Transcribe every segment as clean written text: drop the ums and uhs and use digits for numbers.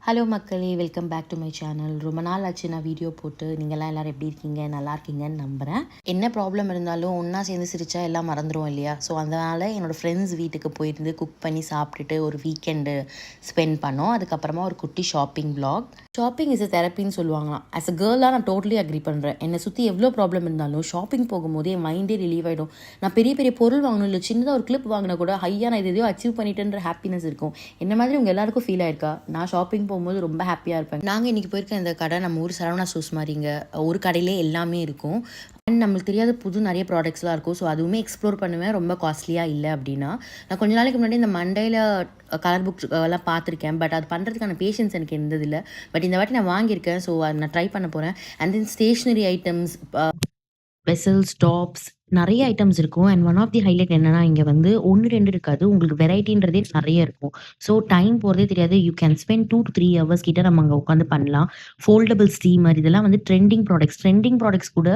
Hello மக்களே, welcome back to my channel. ரொம்ப நாள் ஆச்சு நான் வீடியோ போட்டு. நீங்கள்லாம் எல்லோரும் எப்படி இருக்கீங்க? நல்லா இருக்கீங்கன்னு நம்புகிறேன். என்ன ப்ராப்ளம் இருந்தாலும் ஒன்றா சேர்ந்து சிரிச்சா எல்லாம் மறந்துடும் இல்லையா? ஸோ அதனால் என்னோடய ஃப்ரெண்ட்ஸ் வீட்டுக்கு போயிருந்து குக் பண்ணி சாப்பிட்டுட்டு ஒரு வீக்கெண்டு ஸ்பெண்ட் பண்ணோம். அதுக்கப்புறமா ஒரு குட்டி shopping vlog. Shopping is a தெரப்பின்னு சொல்லுவாங்களாம். ஆஸ் அ கேர்ளாக நான் டோட்டலி அக்ரி பண்ணுறேன். என்னை சுற்றி எவ்வளோ ப்ராப்ளம் இருந்தாலும் ஷாப்பிங் போகும்போது என் மைண்டே ரிலீவ் ஆகிடும். நான் பெரிய பெரிய பொருள் வாங்கணும், இல்லை சின்னதாக ஒரு கிளிப் வாங்கினா கூட ஹையாக நான் எதையோ அச்சீவ் பண்ணிட்டேன்ற ஹாப்பினஸ் இருக்கும். என்ன மாதிரி உங்கள் எல்லாருக்கும் ஃபீல் ஆயிருக்கா? நான் ஷாப்பிங் போகும்போது ரொம்ப ஹாப்பியாக இருப்பேன். நாங்கள் இன்றைக்கி போயிருக்க இந்த கடை நம்ம ஊர் சரவணா ஸ்டோர்ஸ் மாதிரிங்க. ஒரு கடையிலே எல்லாமே இருக்கும். அண்ட் நம்மளுக்கு தெரியாத புது நிறைய ப்ராடக்ட்ஸ்லாம் இருக்கும். ஸோ அதுவுமே எக்ஸ்ப்ளோர் பண்ணுவேன், ரொம்ப காஸ்ட்லியாக இல்லை அப்படின்னா. நான் கொஞ்ச நாளைக்கு முன்னாடி இந்த மண்டையில் கலர் புக்ஸ் எல்லாம் பார்த்துருக்கேன். பட் அது பண்ணுறதுக்கான பேஷன்ஸ் எனக்கு இருந்ததில்லை. பட் இந்த வாட்டி நான் வாங்கியிருக்கேன். ஸோ அதை நான் ட்ரை பண்ண போகிறேன். And then stationery items, vessels, tops, நிறைய ஐட்டம்ஸ் இருக்கும். And one of the highlight என்னன்னா, இங்கே வந்து 1, 2 இருக்காது. உங்களுக்கு வெரைட்டின்றதே நிறைய இருக்கும். ஸோ டைம் போகிறதே தெரியாது. You can spend 2 to 3 hours கிட்ட நம்ம அங்கே உட்காந்து பண்ணலாம். ஃபோல்டபிள் ஸ்டீமர் இதெல்லாம் வந்து ட்ரெண்டிங் ப்ராடக்ட்ஸ் கூட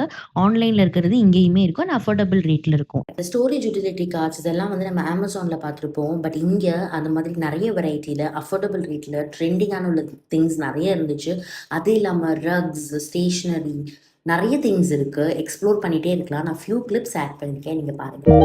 ஆன்லைனில் இருக்கிறது இங்கேயுமே இருக்கும். அண்ட் அஃபோர்டபுள் ரேட்டில் இருக்கும். ஸ்டோரேஜ் யூட்டிலிட்டி கார்ட்ஸ் இதெல்லாம் வந்து நம்ம அமேசானில் பார்த்துருப்போம். பட் இங்கே அந்த மாதிரி நிறைய வெரைட்டியில் அஃபோர்டபுள் ரேட்டில் ட்ரெண்டிங்கான உள்ள திங்ஸ் நிறைய இருந்துச்சு. அது இல்லாமல் ரக்ஸ், ஸ்டேஷ்னரி நிறைய திங்ஸ் இருக்குது. எக்ஸ்ப்ளோர் பண்ணிகிட்டே இருக்கலாம். நான் ஃபியூ கிளிப்ஸ் ஆட் பண்ணியிருக்கேன், நீங்கள் பாருங்கள்.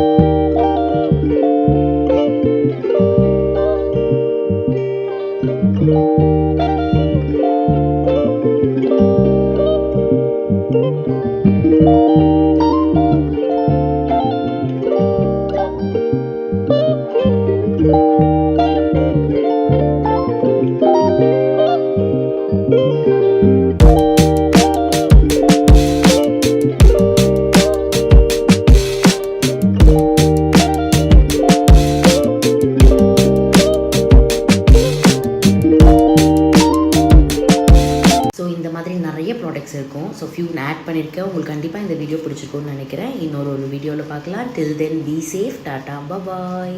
இந்த மாதிரி நிறைய ப்ராடக்ட்ஸ் இருக்கும். ஸோ ஃபியூ ஆட் பண்ணியிருக்கேன். உங்களுக்கு கண்டிப்பாக இந்த வீடியோ பிடிச்சிருக்கும்னு நினைக்கிறேன். இன்னொரு வீடியோவில் பார்க்கலாம். டில் தென் பி சேஃப். Tata, bye.